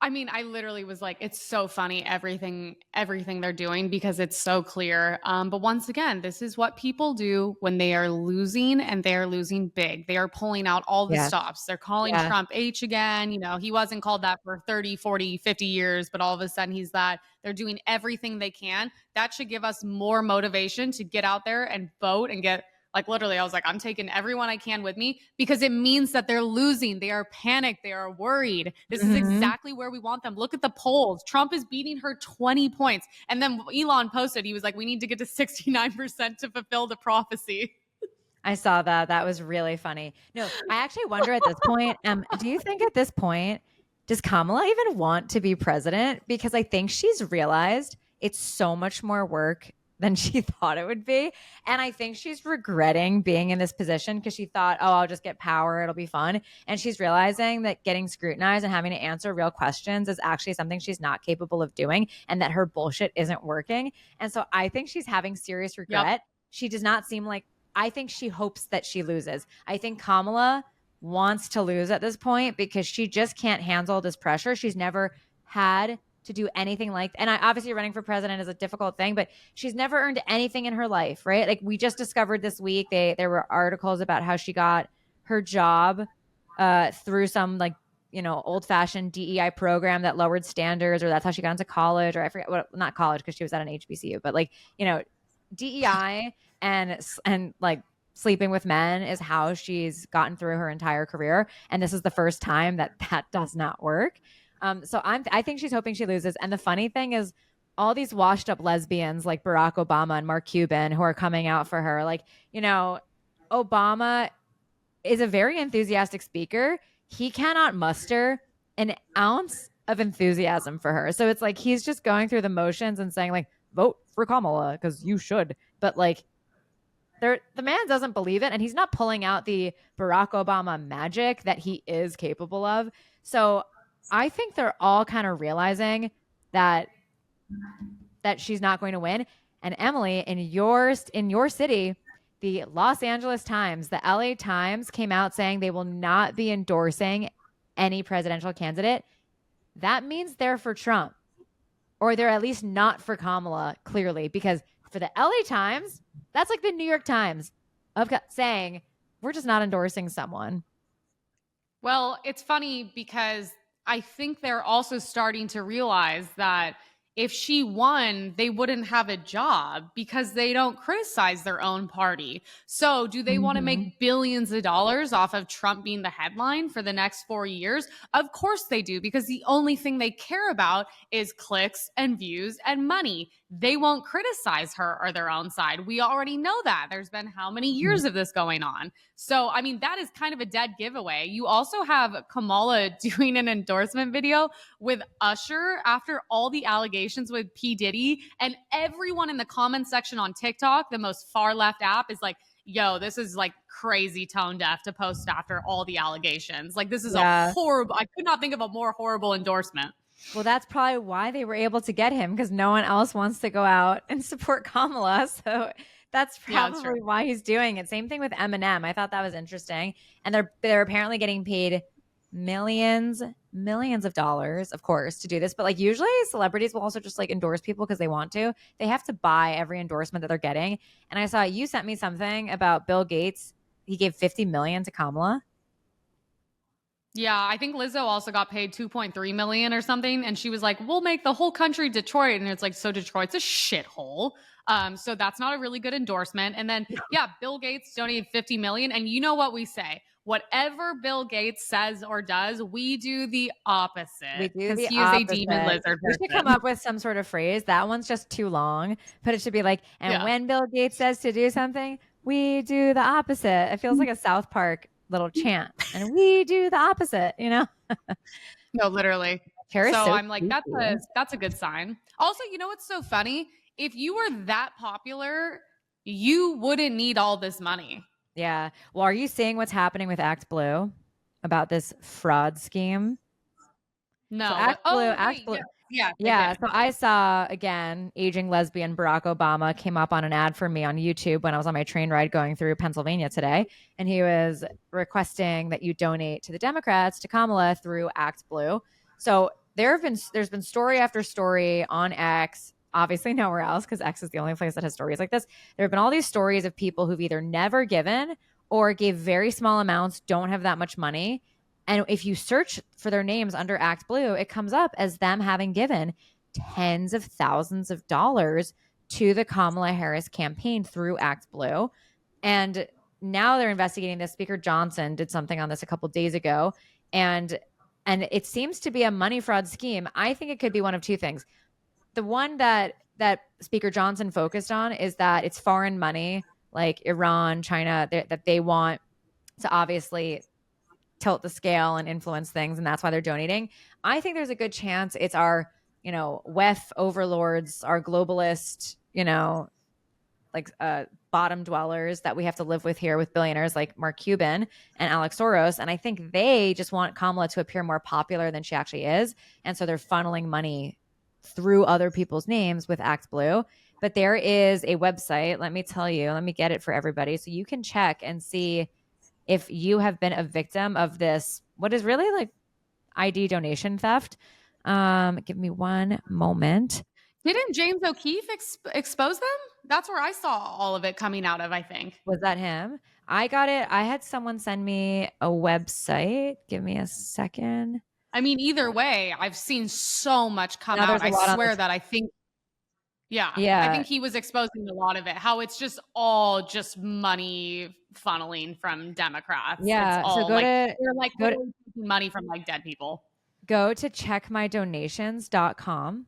I literally was like, it's so funny, everything they're doing because it's so clear. But once again, this is what people do when they are losing and they are losing big. They are pulling out all the stops. They're calling Trump H again. He wasn't called that for 30, 40, 50 years, but all of a sudden he's that. They're doing everything they can. That should give us more motivation to get out there and vote and get literally, I was like, I'm taking everyone I can with me because it means that they're losing. They are panicked. They are worried. This is exactly where we want them. Look at the polls. Trump is beating her 20 points. And then Elon posted, he was like, we need to get to 69% to fulfill the prophecy. I saw that. That was really funny. No, I actually wonder at this point, do you think at this point, does Kamala even want to be president? Because I think she's realized it's so much more work than she thought it would be. And I think she's regretting being in this position because she thought, I'll just get power. It'll be fun. And she's realizing that getting scrutinized and having to answer real questions is actually something she's not capable of doing and that her bullshit isn't working. And so I think she's having serious regret. Yep. She does not seem like, I think she hopes that she loses. I think Kamala wants to lose at this point because she just can't handle this pressure. She's never had to do anything and obviously running for president is a difficult thing, but she's never earned anything in her life, right? Like we just discovered this week, there were articles about how she got her job through some old fashioned DEI program that lowered standards, or that's how she got into college, or I forget what, not college because she was at an HBCU, but DEI and sleeping with men is how she's gotten through her entire career. And this is the first time that does not work. So I think she's hoping she loses. And the funny thing is all these washed up lesbians like Barack Obama and Mark Cuban who are coming out for her. Obama is a very enthusiastic speaker. He cannot muster an ounce of enthusiasm for her. So it's like he's just going through the motions and saying vote for Kamala because you should. But the man doesn't believe it. And he's not pulling out the Barack Obama magic that he is capable of. So I think they're all kind of realizing that she's not going to win. And Emily, in your city, the Los Angeles Times, the LA Times came out saying they will not be endorsing any presidential candidate. That means they're for Trump. or they're at least not for Kamala, clearly, because for the LA Times, that's like the New York Times of saying, we're just not endorsing someone. Well, it's funny because I think they're also starting to realize that if she won, they wouldn't have a job because they don't criticize their own party. So, do they want to make billions of dollars off of Trump being the headline for the next 4 years? Of course they do, because the only thing they care about is clicks and views and money. They won't criticize her or their own side. We already know that. There's been how many years of this going on? So, I mean, that is kind of a dead giveaway. You also have Kamala doing an endorsement video with Usher after all the allegations with P. Diddy, and everyone in the comment section on TikTok, the most far left app, is like, yo, this is like crazy tone deaf to post after all the allegations. Like, this is a horrible, I could not think of a more horrible endorsement. Well, that's probably why they were able to get him, because no one else wants to go out and support Kamala. So that's probably why he's doing it. Same thing with Eminem. I thought that was interesting. And they're apparently getting paid millions of dollars, of course, to do this. But like usually celebrities will also just like endorse people because they want to. They have to buy every endorsement that they're getting. And I saw you sent me something about Bill Gates. He gave $50 million to Kamala. Yeah, I think Lizzo also got paid $2.3 million or something, and she was like, "We'll make the whole country Detroit," and it's like, so Detroit's a shithole. So that's not a really good endorsement. And then, yeah, Bill Gates donated $50 million, and you know what we say? Whatever Bill Gates says or does, we do the opposite. Because he is a demon lizard person. We should come up with some sort of phrase. That one's just too long, but it should be like, and when Bill Gates says to do something, we do the opposite. It feels like a South Park little chant, and we do the opposite, you know? No, literally. So I'm like, that's a good sign. Also, you know what's so funny? If you were that popular, you wouldn't need all this money. Yeah. Well, are you seeing what's happening with Act Blue about this fraud scheme? No. So Act Blue. Yeah. So I saw, again, aging lesbian Barack Obama came up on an ad for me on YouTube when I was on my train ride going through Pennsylvania today. And he was requesting that you donate to the Democrats, to Kamala, through Act Blue. So there's been story after story on X, obviously nowhere else, because X is the only place that has stories like this. There have been all these stories of people who've either never given or gave very small amounts, don't have that much money. And if you search for their names under Act Blue, it comes up as them having given tens of thousands of dollars to the Kamala Harris campaign through Act Blue. And now they're investigating this. Speaker Johnson did something on this a couple days ago. And it seems to be a money fraud scheme. I think it could be one of two things. The one that Speaker Johnson focused on is that it's foreign money, like Iran, China, that they want to obviously tilt the scale and influence things, and that's why they're donating. I think there's a good chance it's our, WEF overlords, our globalist, bottom dwellers that we have to live with here with billionaires like Mark Cuban and Alex Soros. And I think they just want Kamala to appear more popular than she actually is. And so they're funneling money through other people's names with Act Blue. But there is a website, let me tell you, let me get it for everybody so you can check and see if you have been a victim of this, what is really like ID donation theft. Give me one moment. Didn't James O'Keefe expose them? That's where I saw all of it coming out of, I think. Was that him? I got it. I had someone send me a website. Give me a second. I mean, either way, I've seen so much come out. I swear that I think I think he was exposing a lot of it, how it's just all just money funneling from Democrats. Yeah. It's all so they're taking money from like dead people. Go to checkmydonations.com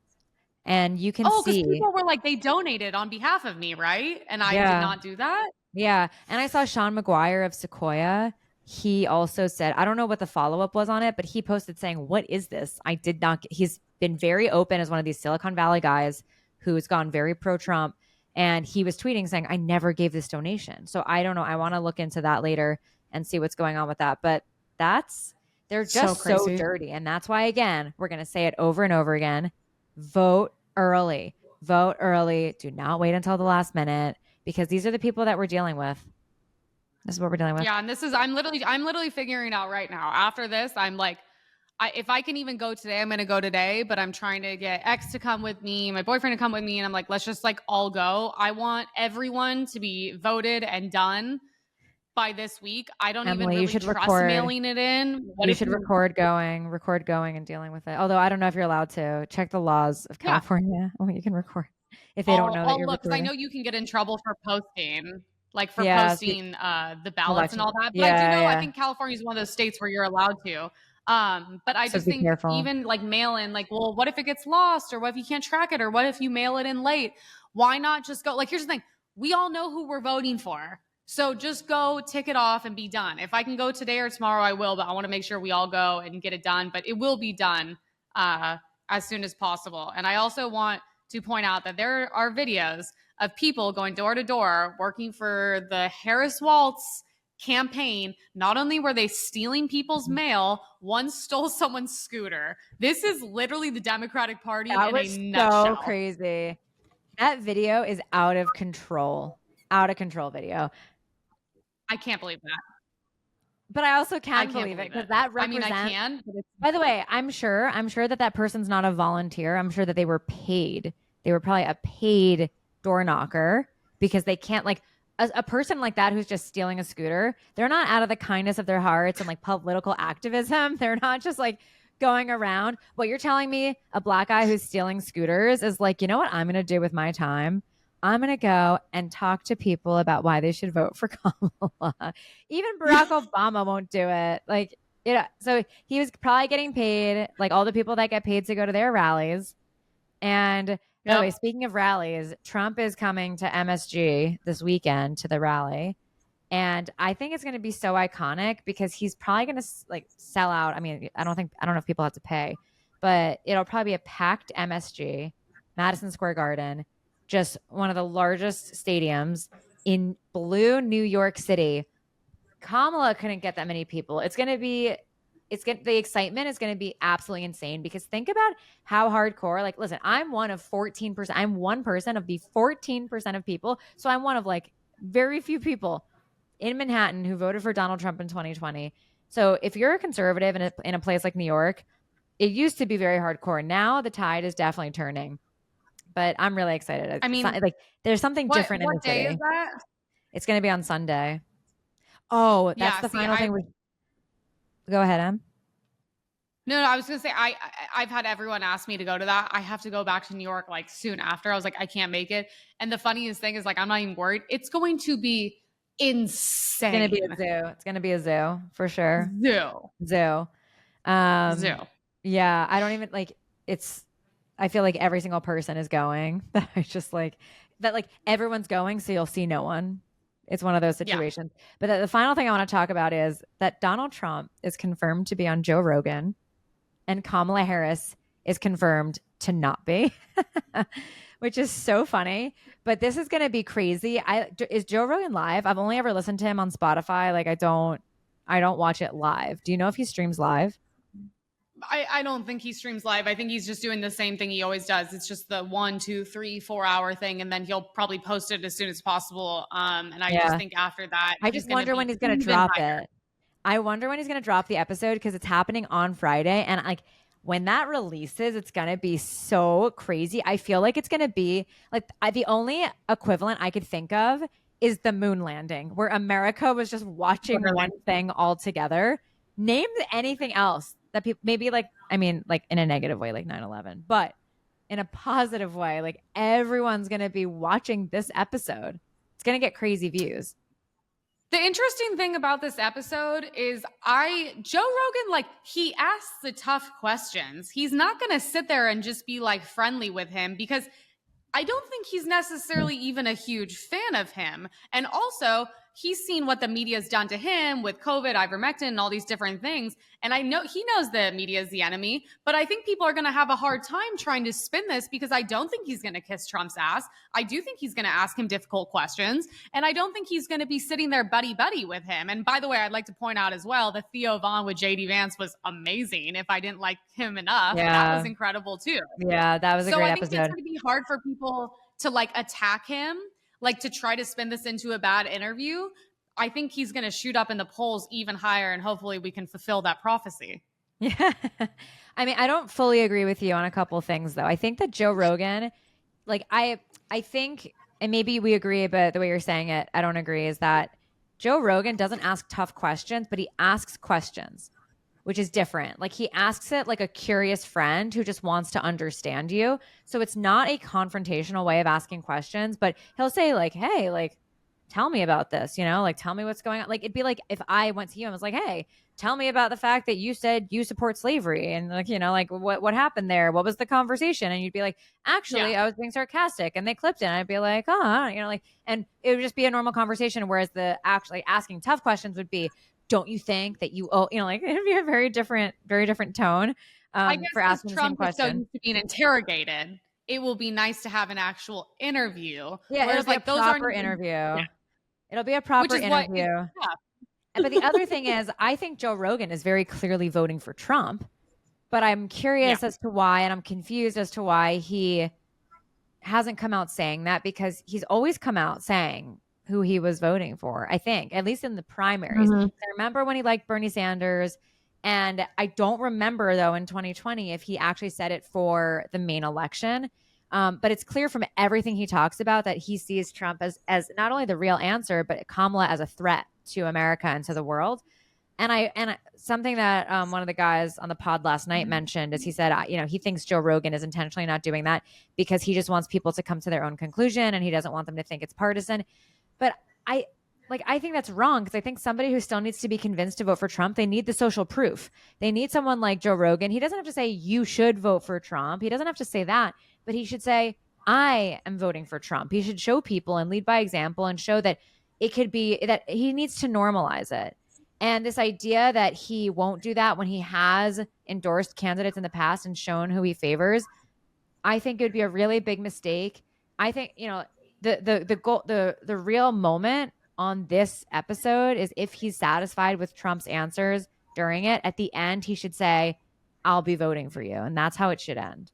and you can see. Oh, because people were like, they donated on behalf of me, right? And I did not do that. Yeah. And I saw Sean McGuire of Sequoia. He also said, I don't know what the follow-up was on it, but he posted saying, what is this? I did not. He's been very open as one of these Silicon Valley guys who's gone very pro-Trump. And he was tweeting saying, I never gave this donation. So I don't know. I want to look into that later and see what's going on with that. But they're just so dirty. And that's why, again, we're going to say it over and over again. Vote early. Vote early. Do not wait until the last minute, because these are the people that we're dealing with. This is what we're dealing with. Yeah. And I'm literally figuring out right now. After this, I'm like, if I can even go today, I'm going to go today, but I'm trying to get X to come with me, my boyfriend to come with me. And I'm like, let's just like all go. I want everyone to be voted and done by this week. I don't even Emily, you really should trust record. mailing it in. You should record going and dealing with it. Although I don't know if you're allowed to. Check the laws of Yeah. California. Oh, you can record if they don't know that you're I'll look, because I recording. know you can get in trouble for posting, like for Yeah, posting the ballots and election. all that. But I do Yeah, know, I yeah. think California is one of those states where you're allowed to. But I So just be think careful. even like mail in, like, well, what if it gets lost, or what if you can't track it, or what if you mail it in late? Why not just go? Like, here's the thing: we all know who we're voting for. So just go, tick it off, and be done. If I can go today or tomorrow, I will. But I want to make sure we all go and get it done. But it will be done as soon as possible. And I also want to point out that there are videos of people going door to door working for the Harris Waltz campaign. Not only were they stealing people's mail, one stole someone's scooter. This is literally the Democratic Party That in a was so nutshell. crazy. That video is out of control. Out of control video. I can't believe that. But I also I can can't believe it believe because it. that I mean, represents. I can. But By the way, I'm sure that person's not a volunteer. I'm sure that they were paid. They were probably a paid door knocker because they can't like a person like that who's just stealing a scooter. They're not out of the kindness of their hearts and like political activism. They're not just like going around. What you're telling me, a black guy who's stealing scooters is like, you know what I'm going to do with my time? I'm going to go and talk to people about why they should vote for Kamala. Even Barack Obama won't do it. Like, so he was probably getting paid, like all the people that get paid to go to their rallies. And by the way, speaking of rallies, Trump is coming to MSG this weekend to the rally. And I think it's going to be so iconic because he's probably going to like sell out. I mean, I don't know if people have to pay, but it'll probably be a packed MSG, Madison Square Garden, just one of the largest stadiums in blue New York City. Kamala couldn't get that many people. The excitement is going to be absolutely insane because think about how hardcore, like, listen, I'm one of 14%. I'm 1% of the 14% of people. So I'm one of like very few people in Manhattan who voted for Donald Trump in 2020. So if you're a conservative in a place like New York, it used to be very hardcore. Now the tide is definitely turning. But I'm really excited. I mean, like there's something different in the city. What day is that? It's going to be on Sunday. Oh, that's the final thing. Go ahead, Em. No, I was going to say, I've had everyone ask me to go to that. I have to go back to New York like soon after. I was like, I can't make it. And the funniest thing is like, I'm not even worried. It's going to be insane. It's going to be a zoo. It's going to be a zoo for sure. Zoo. Zoo. Yeah. I don't even like I feel like every single person is going. I just like that, like everyone's going. So you'll see no one. It's one of those situations. Yeah. But the final thing I want to talk about is that Donald Trump is confirmed to be on Joe Rogan and Kamala Harris is confirmed to not be, which is so funny. But this is going to be crazy. Is Joe Rogan live? I've only ever listened to him on Spotify. Like I don't watch it live. Do you know if he streams live? I don't think he streams live. I think he's just doing the same thing he always does. It's just the 1, 2, 3, 4 hour thing. And then he'll probably post it as soon as possible. And I just think after that, I just wonder when he's going to drop it. I wonder when he's going to drop the episode because it's happening on Friday. And like when that releases, it's going to be so crazy. I feel like it's going to be like the only equivalent I could think of is the moon landing where America was just watching one thing all together. Name anything else that people maybe like, I mean, like in a negative way, like 9/11, but in a positive way, like everyone's going to be watching this episode. It's going to get crazy views. The interesting thing about this episode is Joe Rogan, like he asks the tough questions. He's not going to sit there and just be like friendly with him because I don't think he's necessarily even a huge fan of him. And also, he's seen what the media's done to him with COVID, ivermectin, and all these different things. And I know he knows the media is the enemy, but I think people are going to have a hard time trying to spin this because I don't think he's going to kiss Trump's ass. I do think he's going to ask him difficult questions. And I don't think he's going to be sitting there buddy-buddy with him. And by the way, I'd like to point out as well, the Theo Vaughn with JD Vance was amazing. If I didn't like him enough, that was incredible too. Yeah, that was a great episode. So I think it's going to be hard for people to like attack him, like to try to spin this into a bad interview. I think he's going to shoot up in the polls even higher, and hopefully we can fulfill that prophecy. Yeah. I mean, I don't fully agree with you on a couple things though. I think that Joe Rogan, like I think, and maybe we agree, but the way you're saying it, I don't agree, is that Joe Rogan doesn't ask tough questions, but he asks questions, which is different. Like he asks it like a curious friend who just wants to understand you. So it's not a confrontational way of asking questions, but he'll say like, "Hey, like tell me about this, like tell me what's going on." Like it'd be like if I went to you and was like, "Hey, tell me about the fact that you said you support slavery and like, like what happened there? What was the conversation?" And you'd be like, Yeah. "Actually, I was being sarcastic." And they clipped it. And I'd be like, "Oh, like," and it would just be a normal conversation. Whereas the actually asking tough questions would be, "Don't you think that you owe," like it'd be a very different tone I guess for because asking the same Trump is so question. used to being interrogated, it will be nice to have an actual interview. Yeah, it'll Whereas be a like those aren't proper even, yeah, interview. It'll be a which proper is what is interview. tough. But the other thing is, I think Joe Rogan is very clearly voting for Trump, but I'm Yeah. curious as to why, and I'm confused as to why he hasn't come out saying that, because he's always come out saying who he was voting for, I think, at least in the primaries. Mhm. I remember when he liked Bernie Sanders. And I don't remember, though, in 2020, if he actually said it for the main election. But it's clear from everything he talks about that he sees Trump as not only the real answer, but Kamala as a threat to America and to the world. Something that one of the guys on the pod last night mentioned is he said, he thinks Joe Rogan is intentionally not doing that because he just wants people to come to their own conclusion and he doesn't want them to think it's partisan. But I think that's wrong, because I think somebody who still needs to be convinced to vote for Trump, they need the social proof. They need someone like Joe Rogan. He doesn't have to say you should vote for Trump. He doesn't have to say that, but he should say I am voting for Trump. He should show people and lead by example and show that it could be that he needs to normalize it. And this idea that he won't do that when he has endorsed candidates in the past and shown who he favors, I think it would be a really big mistake. I think, the goal, the real moment on this episode is if he's satisfied with Trump's answers during it. At the end, he should say, "I'll be voting for you," and that's how it should end.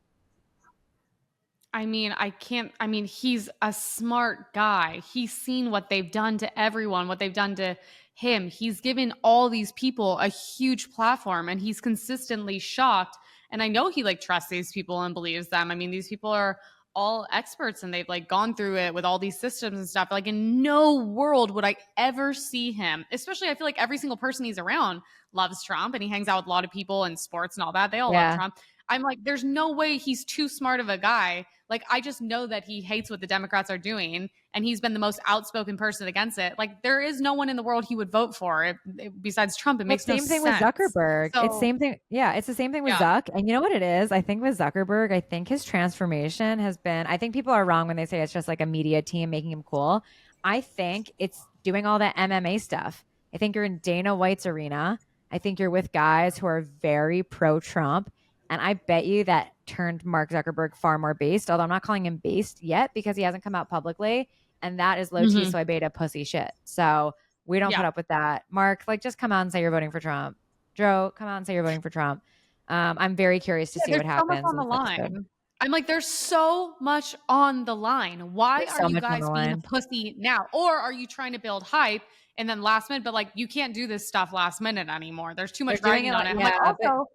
I mean, he's a smart guy. He's seen what they've done to everyone, what they've done to him. He's given all these people a huge platform and he's consistently shocked. And I know he like trusts these people and believes them. I mean, these people are all experts and they've like gone through it with all these systems and stuff. Like in no world would I ever see him, especially I feel like every single person he's around loves Trump and he hangs out with a lot of people in sports and all that. They all love Yeah. Trump. I'm like, there's no way he's too smart of a guy. Like, I just know that he hates what the Democrats are doing, and he's been the most outspoken person against it. Like, there is no one in the world he would vote for besides Trump. It Well, makes no same thing sense. with Zuckerberg. It's So, same thing. Yeah, it's the same thing with yeah. Zuck. And you know what it is? I think with Zuckerberg, I think his transformation has been, I think people are wrong when they say it's just like a media team making him cool. I think it's doing all that MMA stuff. I think you're in Dana White's arena. I think you're with guys who are very pro Trump. And I bet you that turned Mark Zuckerberg far more based, although I'm not calling him based yet because he hasn't come out publicly. And that is low key soy beta pussy shit. So we don't put up with that. Mark, like, just come out and say you're voting for Trump. Joe, come out and say you're voting for Trump. I'm very curious to see what happens. So much on the line. I'm like, there's so much on the line. Why are you guys being a pussy now? Or are you trying to build hype and then last minute, but like, you can't do this stuff last minute anymore. There's too much writing on it. Yeah, I'm like, also,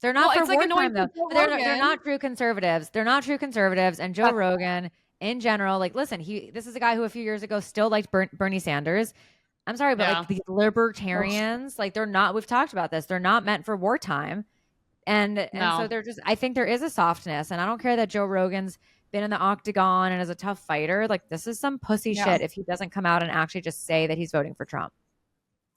they're not for like wartime, though. They're not true conservatives. They're not true conservatives. And Joe Rogan, in general, like, listen, this is a guy who a few years ago still liked Bernie Sanders. I'm sorry, but like these libertarians, like they're not, we've talked about this, they're not meant for wartime. And so they're just, I think there is a softness. And I don't care that Joe Rogan's been in the octagon and is a tough fighter. Like, this is some pussy shit if he doesn't come out and actually just say that he's voting for Trump.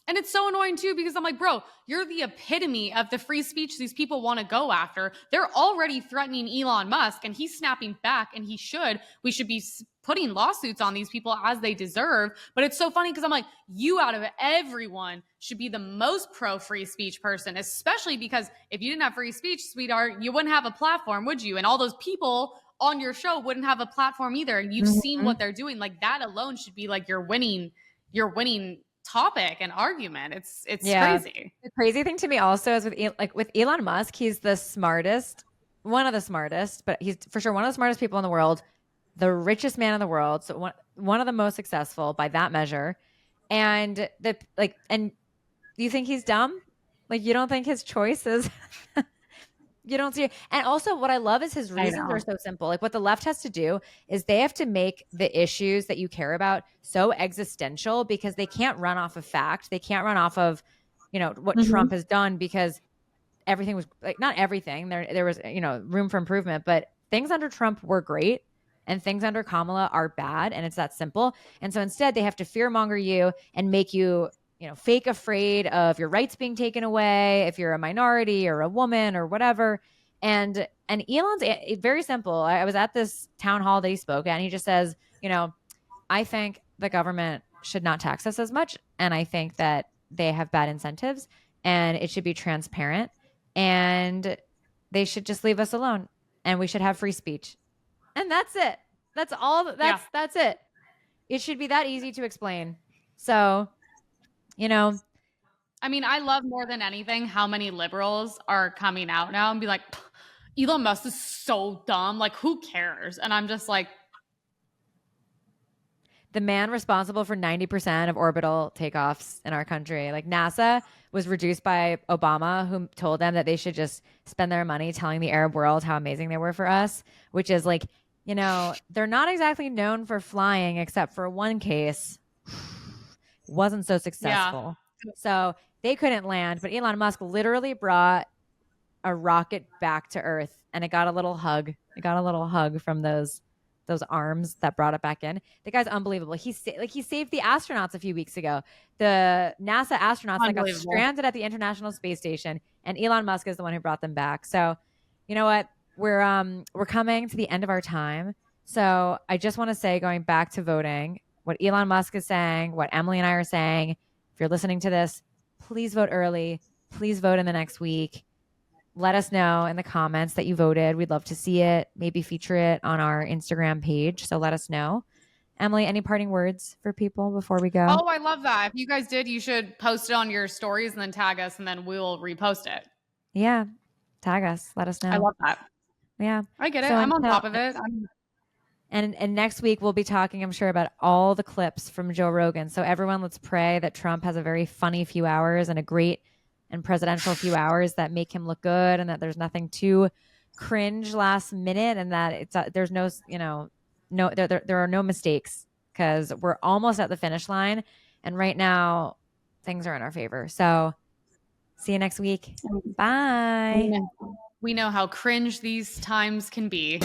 And it's so annoying too, because I'm like, bro, you're the epitome of the free speech these people want to go after. They're already threatening Elon Musk and he's snapping back, and he should. We should be putting lawsuits on these people as they deserve. But it's so funny because I'm like, you out of everyone should be the most pro free speech person, especially because if you didn't have free speech, sweetheart, you wouldn't have a platform, would you? And all those people on your show wouldn't have a platform either. And you've seen what they're doing. Like, that alone should be like your winning topic and argument. It's crazy. The crazy thing to me also is with Elon Musk, he's the smartest, one of the smartest, but he's for sure one of the smartest people in the world, the richest man in the world, so one of the most successful by that measure. And and do you think he's dumb? Like, you don't think his choice is you don't see it. And also what I love is his reasons are so simple. Like, what the left has to do is they have to make the issues that you care about so existential because they can't run off of fact. They can't run off of, what Trump has done, because everything was like, not everything. There was, room for improvement, but things under Trump were great and things under Kamala are bad. And it's that simple. And so instead they have to fearmonger you and make you, fake afraid of your rights being taken away if you're a minority or a woman or whatever. And Elon's very simple. I was at this town hall that he spoke at, and he just says, I think the government should not tax us as much. And I think that they have bad incentives and it should be transparent and they should just leave us alone and we should have free speech. And that's it. That's all. That's it. It should be that easy to explain. So, I mean, I love more than anything how many liberals are coming out now and be like, Elon Musk is so dumb. Like, who cares? And I'm just like, the man responsible for 90% of orbital takeoffs in our country. Like, NASA was reduced by Obama, who told them that they should just spend their money telling the Arab world how amazing they were for us, which is like, they're not exactly known for flying, except for one case. Wasn't so successful. Yeah. So they couldn't land, but Elon Musk literally brought a rocket back to Earth, and it got a little hug. It got a little hug from those arms that brought it back in. The guy's unbelievable. He saved the astronauts a few weeks ago. The NASA astronauts that got stranded at the International Space Station, and Elon Musk is the one who brought them back. So, you know what? We're coming to the end of our time. So I just want to say, going back to voting, what Elon Musk is saying, what Emily and I are saying, if you're listening to this, please vote early. Please vote in the next week. Let us know in the comments that you voted. We'd love to see it. Maybe feature it on our Instagram page. So let us know. Emily, any parting words for people before we go? Oh, I love that. If you guys did, you should post it on your stories and then tag us, and then we'll repost it. Yeah. Tag us. Let us know. I love that. Yeah. I get it. So I'm on top of it. And next week we'll be talking, I'm sure, about all the clips from Joe Rogan. So everyone, let's pray that Trump has a very funny few hours and a great and presidential few hours that make him look good, and that there's nothing too cringe last minute, and that it's there's no, there are no mistakes, because we're almost at the finish line, and right now things are in our favor. So see you next week. Bye. We know how cringe these times can be.